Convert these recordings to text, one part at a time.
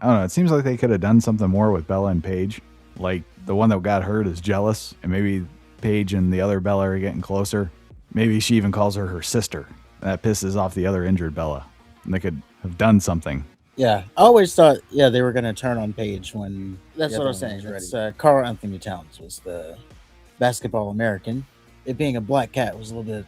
I don't know. It seems like they could have done something more with Bella and Paige. Like the one that got hurt is jealous, and maybe Paige and the other Bella are getting closer. Maybe she even calls her sister. That pisses off the other injured Bella. And they could have done something. Yeah, I always thought, they were going to turn on Paige when That's the what I other was one saying. was ready. Carl Anthony Towns was the basketball American. It being a black cat was a little bit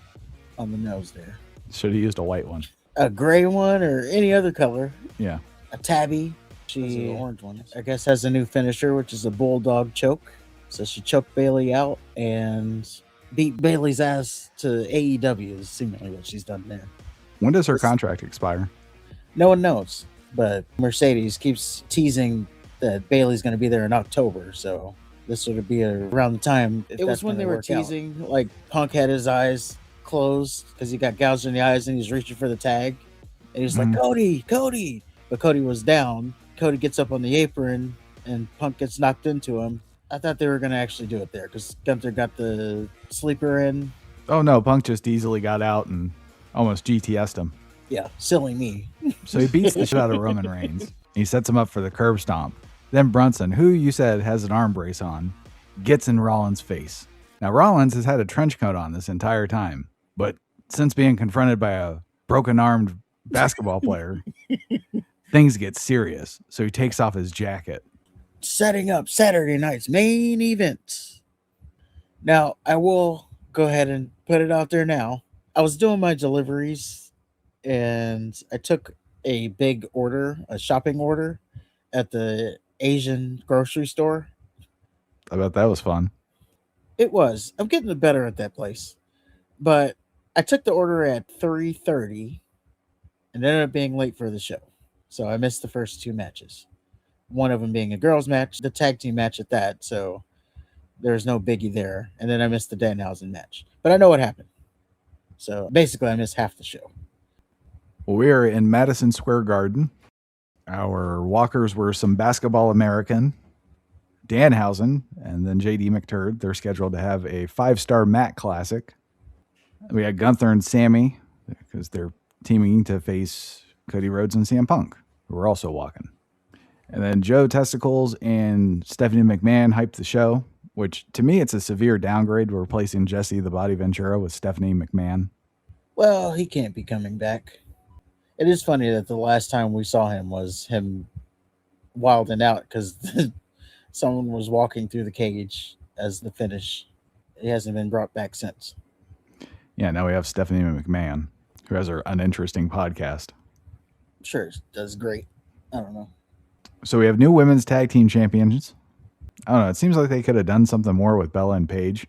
on the nose there. Should have used a white one. A gray one or any other color. Yeah. A tabby. Those are the She, orange ones. I guess, has a new finisher, which is a bulldog choke. So she choked Bailey out and beat Bailey's ass to AEW is seemingly what she's done there. When does her contract expire? No one knows, but Mercedes keeps teasing that Bailey's going to be there in October, so this would be around the time. It was when they were teasing, like Punk had his eyes closed because he got gouged in the eyes and he's reaching for the tag, and he's like, Cody, but Cody was down. Cody gets up on the apron and Punk gets knocked into him. I thought they were going to actually do it there because Gunther got the sleeper in. Oh no, Punk just easily got out and almost GTS'd him. Yeah, silly me. So he beats the shit out of Roman Reigns. He sets him up for the curb stomp. Then Brunson, who you said has an arm brace on, gets in Rollins' face. Now Rollins has had a trench coat on this entire time, but since being confronted by a broken-armed basketball player, things get serious. So he takes off his jacket. Setting up Saturday night's main event. Now, I will go ahead and put it out there now. I was doing my deliveries and I took a big order, a shopping order at the Asian grocery store. I bet that was fun. It was. I'm getting better at that place. But I took the order at 3:30 and ended up being late for the show. So I missed the first two matches. One of them being a girls match, the tag team match at that. So there's no biggie there. And then I missed the Danhausen match. But I know what happened. So basically I missed half the show. Well, we are in Madison Square Garden. Our walkers were some basketball American, Danhausen, and then JD McTurd. They're scheduled to have a 5-star mat classic. We had Gunther and Sammy because they're teaming to face Cody Rhodes and CM Punk, who are also walking. And then Joe Testicles and Stephanie McMahon hyped the show, which to me it's a severe downgrade. We're replacing Jesse the Body Ventura with Stephanie McMahon. Well, he can't be coming back. It is funny that the last time we saw him was him wilding out because someone was walking through the cage as the finish. He hasn't been brought back since. Yeah, now we have Stephanie McMahon, who has her uninteresting podcast. Sure, does great. I don't know. So we have new women's tag team champions. I don't know. It seems like they could have done something more with Bella and Paige.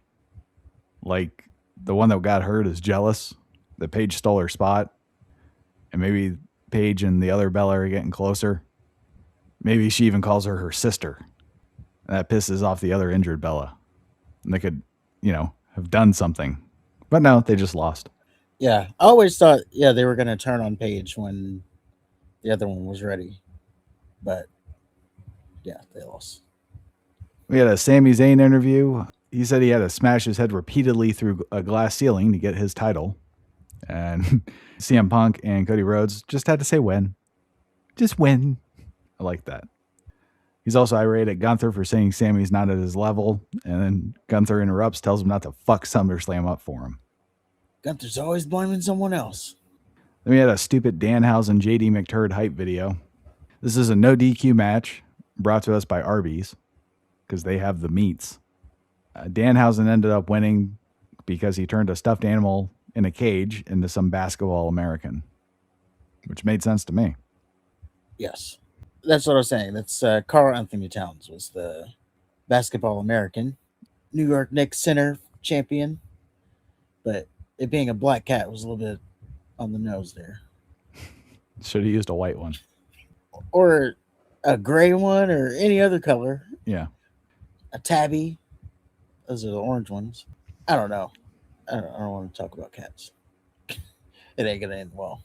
Like the one that got hurt is jealous that Paige stole her spot. And maybe Paige and the other Bella are getting closer. Maybe she even calls her sister. And that pisses off the other injured Bella. And they could, have done something. But no, they just lost. Yeah, I always thought, they were going to turn on Paige when the other one was ready. But, yeah, they lost. We had a Sami Zayn interview. He said he had to smash his head repeatedly through a glass ceiling to get his title. And CM Punk and Cody Rhodes just had to say win. Just win. I like that. He's also irate at Gunther for saying Sammy's not at his level. And then Gunther interrupts, tells him not to fuck SummerSlam up for him. Gunther's always blaming someone else. Then we had a stupid Danhausen JD McTurd hype video. This is a no DQ match brought to us by Arby's because they have the meats. Danhausen ended up winning because he turned a stuffed animal in a cage into some basketball American, which made sense to me. Yes. That's what I was saying. That's Carl Anthony Towns was the basketball American, New York Knicks center champion. But it being a black cat was a little bit on the nose there. Should have used a white one. Or a gray one or any other color. Yeah. A tabby. Those are the orange ones. I don't know. I don't want to talk about cats. It ain't going to end well.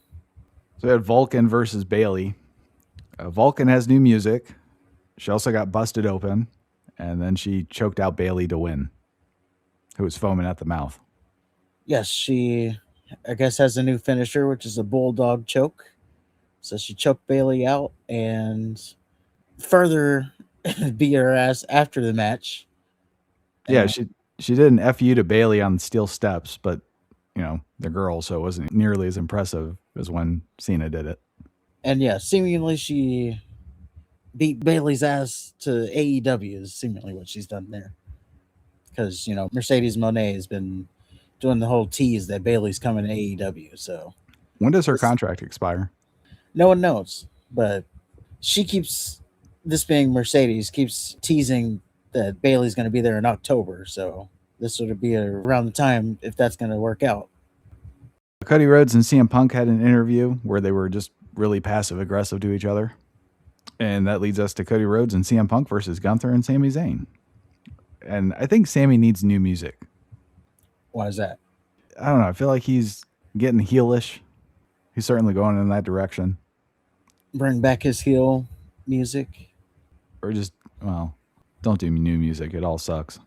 So we had Vulcan versus Bailey. Vulcan has new music. She also got busted open. And then she choked out Bailey to win, who was foaming at the mouth. Yes, she, I guess, has a new finisher, which is a bulldog choke. So she choked Bailey out, and further beat her ass after the match. Yeah, And she did an FU to Bailey on steel steps, but the girl, so it wasn't nearly as impressive as when Cena did it. yeah, seemingly she beat Bailey's ass to AEW is seemingly what she's done there. Because Mercedes Moné has been doing the whole tease that Bailey's coming to AEW. So When does her contract expire? no one knows, but she keeps, this being Mercedes, keeps teasing that Bailey's going to be there in October. So this would be around the time if that's going to work out. Cody Rhodes and CM Punk had an interview where they were just really passive aggressive to each other. And that leads us to Cody Rhodes and CM Punk versus Gunther and Sami Zayn. And I think Sami needs new music. Why is that? I don't know. I feel like he's getting heelish. He's certainly going in that direction. Bring back his heel music. Or just, well, don't do new music. It all sucks.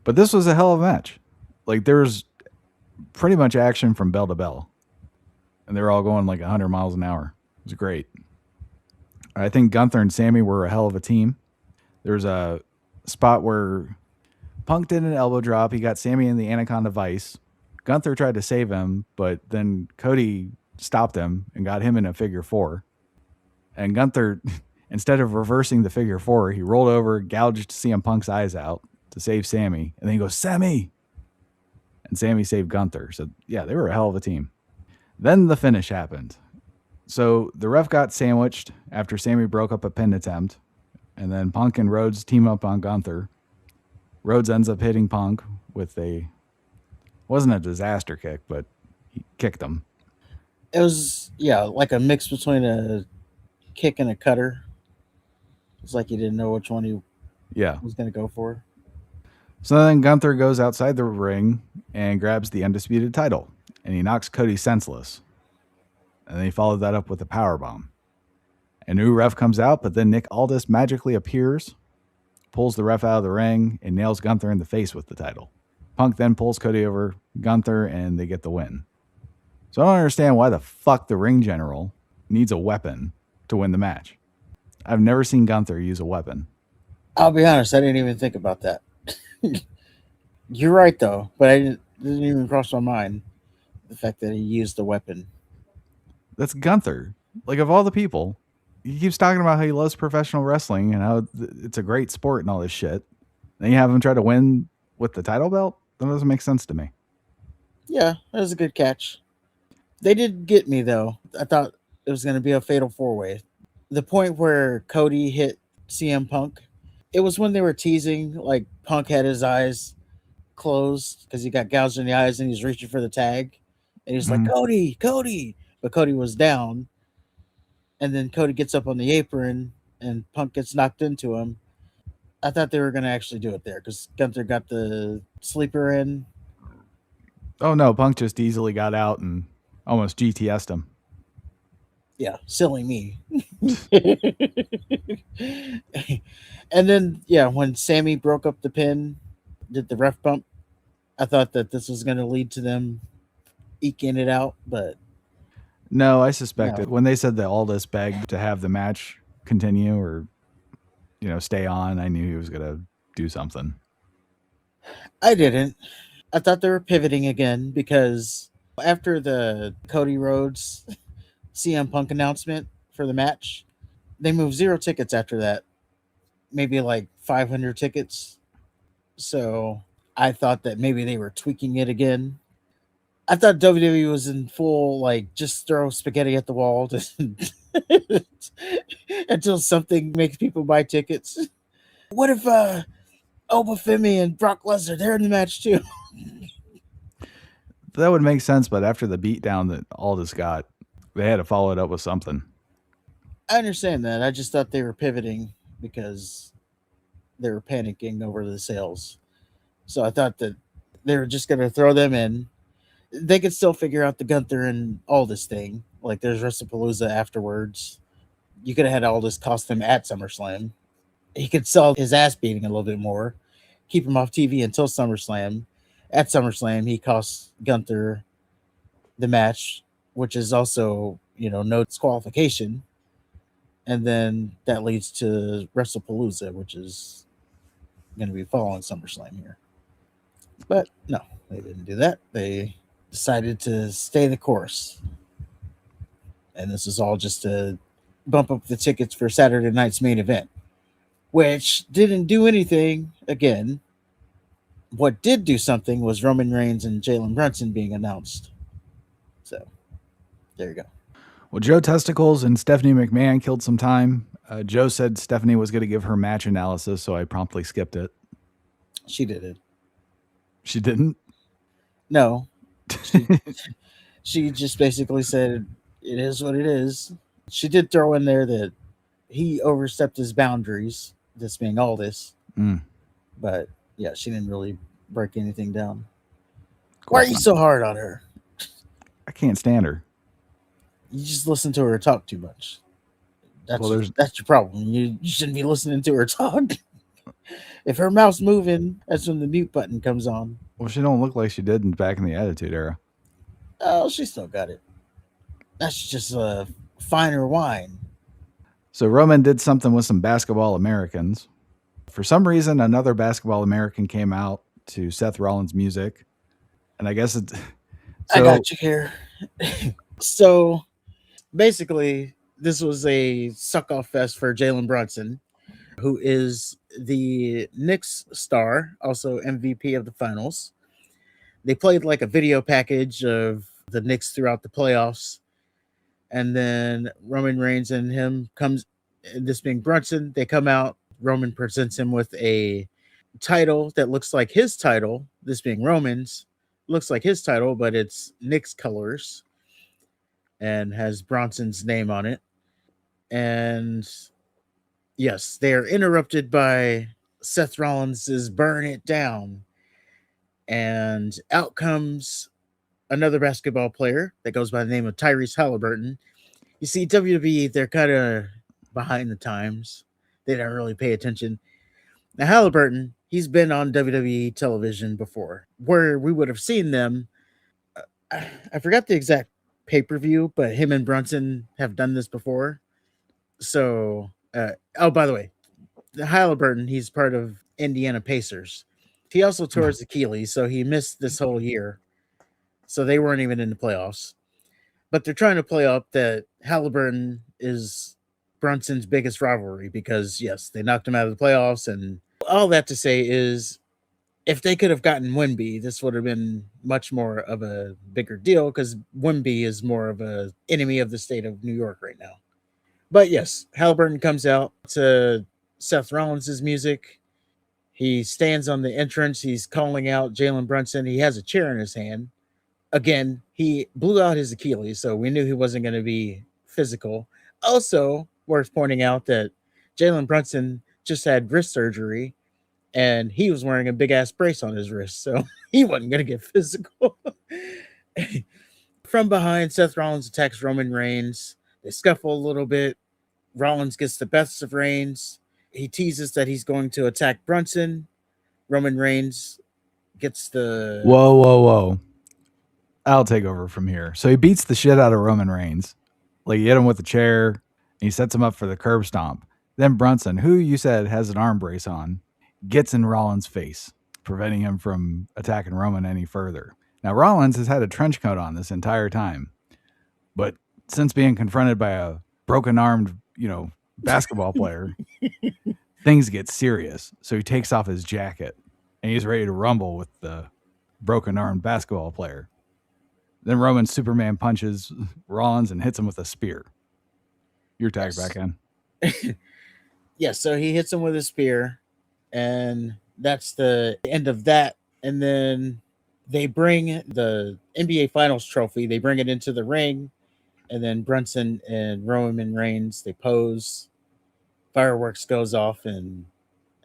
But this was a hell of a match. Like, there's pretty much action from bell to bell. And they were all going like 100 miles an hour. It was great. I think Gunther and Sami were a hell of a team. There's a spot where Punk did an elbow drop. He got Sami in the Anaconda Vice. Gunther tried to save him, but then Cody stopped him and got him in a figure four. And Gunther, instead of reversing the figure four, he rolled over, gouged CM Punk's eyes out to save Sami. And then he goes, Sami! And Sami saved Gunther. So, yeah, they were a hell of a team. Then the finish happened. So the ref got sandwiched after Sami broke up a pin attempt. And then Punk and Rhodes team up on Gunther. Rhodes ends up hitting Punk with wasn't a disaster kick, but he kicked him. It was, yeah, like a mix between a kick and a cutter. It's like he didn't know which one he was going to go for. So then Gunther goes outside the ring and grabs the undisputed title. And he knocks Cody senseless. And then he followed that up with a powerbomb. A new ref comes out, but then Nick Aldis magically appears, pulls the ref out of the ring, and nails Gunther in the face with the title. Punk then pulls Cody over Gunther, and they get the win. So I don't understand why the fuck the ring general needs a weapon to win the match. I've never seen Gunther use a weapon. I'll be honest, I didn't even think about that. You're right, though, but I didn't even cross my mind the fact that he used the weapon. That's Gunther. Like, of all the people, he keeps talking about how he loves professional wrestling and how it's a great sport and all this shit. Then you have him try to win with the title belt? That doesn't make sense to me. Yeah, that was a good catch. They did get me, though. I thought it was going to be a fatal four-way. The point where Cody hit CM Punk, it was when they were teasing, like Punk had his eyes closed because he got gouged in the eyes and he's reaching for the tag. And he's like, Cody. But Cody was down. And then Cody gets up on the apron and Punk gets knocked into him. I thought they were going to actually do it there because Gunther got the sleeper in. Oh, no. Punk just easily got out and almost GTS'd him. Yeah, silly me. And then, yeah, when Sami broke up the pin, did the ref bump, I thought that this was going to lead to them eking it out, but no, I suspected when they said that Aldis begged to have the match continue or stay on, I knew he was going to do something. I didn't. I thought they were pivoting again because after the Cody Rhodes CM Punk announcement for the match, they moved 0 tickets after that. Maybe like 500 tickets. So I thought that maybe they were tweaking it again. I thought WWE was in full, like, just throw spaghetti at the wall until something makes people buy tickets. What if Obafemi and Brock Lesnar, they're in the match too? That would make sense, but after the beatdown that Aldis got, they had to follow it up with something. I understand that. I just thought they were pivoting because they were panicking over the sales. So I thought that they were just going to throw them in. They could still figure out the Gunther and Aldis thing. Like, there's WrestlePalooza afterwards. You could have had Aldis cost them at SummerSlam. He could sell his ass beating a little bit more, keep him off TV until SummerSlam. At SummerSlam, he cost Gunther the match, which is also, no disqualification. and then that leads to WrestlePalooza, which is going to be following SummerSlam here. But no, they didn't do that. They decided to stay the course, and this is all just to bump up the tickets for Saturday night's main event, which didn't do anything. Again, what did do something was Roman Reigns and Jalen Brunson being announced. So there you go. Well, Joe Testicles and Stephanie McMahon killed some time. Joe said Stephanie was going to give her match analysis, so I promptly skipped it. She did it. She didn't? No. She just basically said, it is what it is. She did throw in there that he overstepped his boundaries, this being all this. But yeah, she didn't really break anything down. Why are you so hard on her? I can't stand her. You just listen to her talk too much. That's your problem. You shouldn't be listening to her talk. If her mouth's moving, that's when the mute button comes on. Well, she don't look like she did back in the Attitude Era. Oh, she still got it. That's just a finer wine. So Roman did something with some Basketball Americans. For some reason, another Basketball American came out to Seth Rollins' music. And I guess it's... I got you here. So basically, this was a suck-off fest for Jalen Brunson, who is the Knicks star, also MVP of the finals. They played like a video package of the Knicks throughout the playoffs. And then Roman Reigns and him comes, this being Brunson, they come out. Roman presents him with a title that looks like his title, this being Roman's. Looks like his title, but it's Knicks colors and has Bronson's name on it. And yes, they are interrupted by Seth Rollins' burn it down. And out comes another basketball player that goes by the name of Tyrese Halliburton. You see, WWE, they're kind of behind the times. They don't really pay attention. Now, Halliburton, he's been on WWE television before, where we would have seen them. I forgot the exact pay-per-view, but him and Brunson have done this before. So, by the way, the Halliburton, he's part of Indiana Pacers. He also tore his Achilles, so he missed this whole year. So they weren't even in the playoffs. But they're trying to play up that Halliburton is Brunson's biggest rivalry because, yes, they knocked him out of the playoffs. And all that to say is, if they could have gotten Wemby, this would have been much more of a bigger deal because Wemby is more of an enemy of the state of New York right now. But yes, Halliburton comes out to Seth Rollins' music. He stands on the entrance. He's calling out Jalen Brunson. He has a chair in his hand. Again, he blew out his Achilles, so we knew he wasn't going to be physical. Also, worth pointing out that Jalen Brunson just had wrist surgery, and he was wearing a big-ass brace on his wrist, so he wasn't going to get physical. From behind, Seth Rollins attacks Roman Reigns. They scuffle a little bit. Rollins gets the best of Reigns. He teases that he's going to attack Brunson. Roman Reigns gets the... Whoa. I'll take over from here. So he beats the shit out of Roman Reigns. Like, he hit him with a chair, and he sets him up for the curb stomp. Then Brunson, who you said has an arm brace on, gets in Rollins' face, preventing him from attacking Roman any further. Now, Rollins has had a trench coat on this entire time, but since being confronted by a broken-armed, basketball player, things get serious. So he takes off his jacket, and he's ready to rumble with the broken-armed basketball player. Then Roman Superman punches Rollins and hits him with a spear. You're tagged back in. Yes, so he hits him with a spear, and that's the end of that. And then they bring the NBA Finals trophy. They bring it into the ring, and then Brunson and Roman Reigns, they pose. Fireworks goes off, and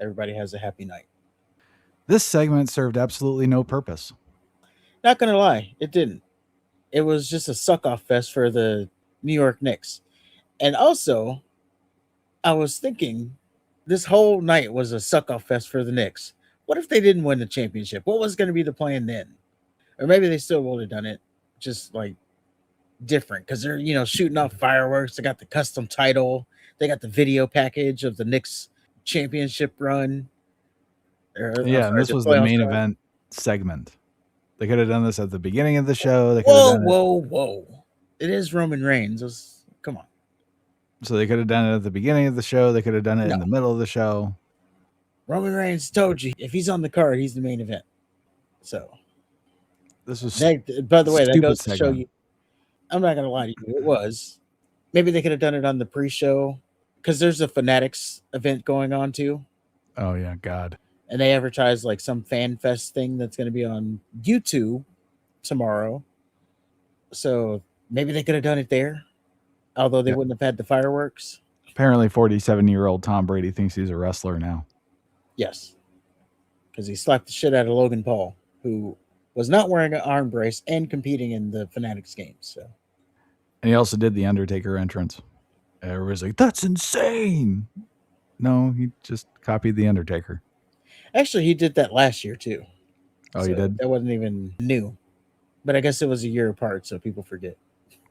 everybody has a happy night. This segment served absolutely no purpose. Not going to lie, it didn't. It was just a suck-off fest for the New York Knicks. And also, I was thinking this whole night was a suck-off fest for the Knicks. What if they didn't win the championship? What was going to be the plan then? Or maybe they still would have done it just like different because they're, shooting off fireworks. They got the custom title. They got the video package of the Knicks championship run. Yeah, and this was the main event segment. They could have done this at the beginning of the show. They could have done it. Whoa! It is Roman Reigns. Come on. So they could have done it at the beginning of the show. They could have done it in the middle of the show. Roman Reigns told you if he's on the card, he's the main event. So this was by the way, that goes to show you. I'm not gonna lie to you, it was. Maybe they could have done it on the pre-show because there's a Fanatics event going on too. Oh yeah, God. And they advertise like some fan fest thing that's going to be on YouTube tomorrow. So maybe they could have done it there, although they wouldn't have had the fireworks. Apparently 47-year-old Tom Brady thinks he's a wrestler now. Yes. Because he slapped the shit out of Logan Paul, who was not wearing an arm brace and competing in the Fanatics games. So. And he also did the Undertaker entrance. Everybody's like, that's insane. No, he just copied the Undertaker. Actually, he did that last year too. Oh, so he did? That wasn't even new. But I guess it was a year apart, so people forget.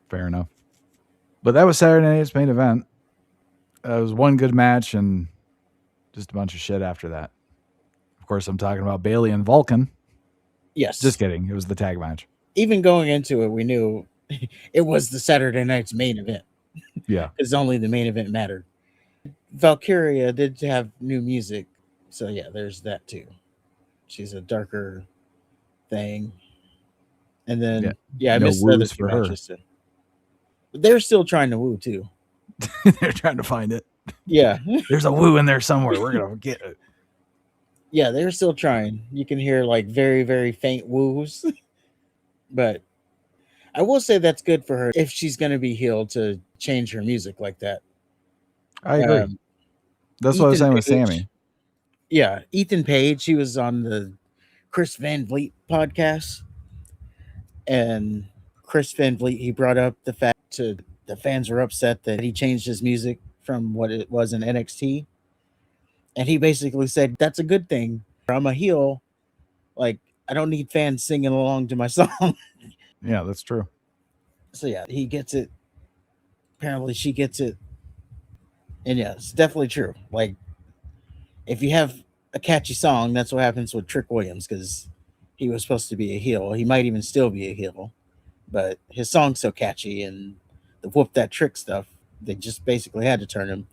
Fair enough. But that was Saturday night's main event. It was one good match and just a bunch of shit after that. Of course, I'm talking about Bayley and Vulcan. Yes. Just kidding. It was the tag match. Even going into it, we knew it was the Saturday night's main event. Yeah. Because only the main event mattered. Valkyria did have new music. So, yeah, there's that too. She's a darker thing. And then, I missed the other two matches too. They're still trying to woo too. They're trying to find it. Yeah. There's a woo in there somewhere. We're going to get it. Yeah, they're still trying. You can hear like very, very faint woos. But I will say that's good for her if she's going to be healed to change her music like that. I agree. That's what I was saying with Sammy. Yeah, Ethan Page, he was on the Chris Van Vliet podcast. And Chris Van Vliet, he brought up the fact to the fans were upset that he changed his music from what it was in NXT. And he basically said, that's a good thing. I'm a heel. Like, I don't need fans singing along to my song. Yeah, that's true. So, yeah, he gets it. Apparently, she gets it. And, yeah, it's definitely true. Like, if you have a catchy song, that's what happens with Trick Williams, because he was supposed to be a heel. He might even still be a heel. But his song's so catchy, and the Whoop That Trick stuff, they just basically had to turn him.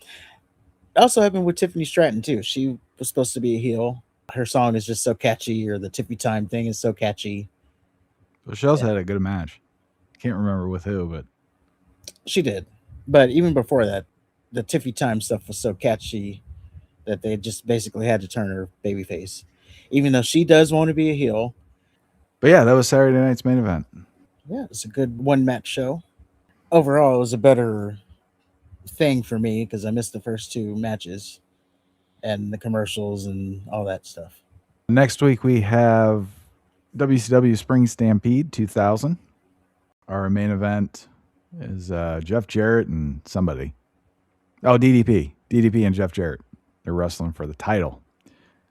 It also happened with Tiffany Stratton, too. She was supposed to be a heel. Her song is just so catchy, or the Tiffy Time thing is so catchy. But she also had a good match. Can't remember with who, but she did. But even before that, the Tiffy Time stuff was so catchy that they just basically had to turn her babyface, even though she does want to be a heel. But yeah, that was Saturday night's main event. Yeah, it's a good one-match show. Overall, it was a better thing for me because I missed the first two matches and the commercials and all that stuff. Next week, we have WCW Spring Stampede 2000. Our main event is Jeff Jarrett and somebody. Oh, DDP. DDP and Jeff Jarrett. They're wrestling for the title.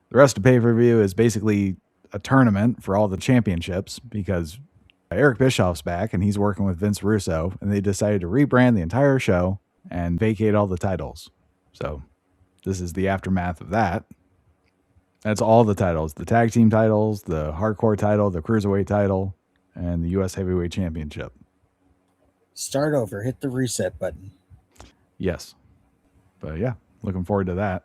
The rest of pay-per-view is basically a tournament for all the championships because Eric Bischoff's back and he's working with Vince Russo, and they decided to rebrand the entire show and vacate all the titles. So this is the aftermath of that. That's all the titles. The tag team titles, the hardcore title, the cruiserweight title, and the U.S. Heavyweight Championship. Start over. Hit the reset button. Yes. But yeah, looking forward to that.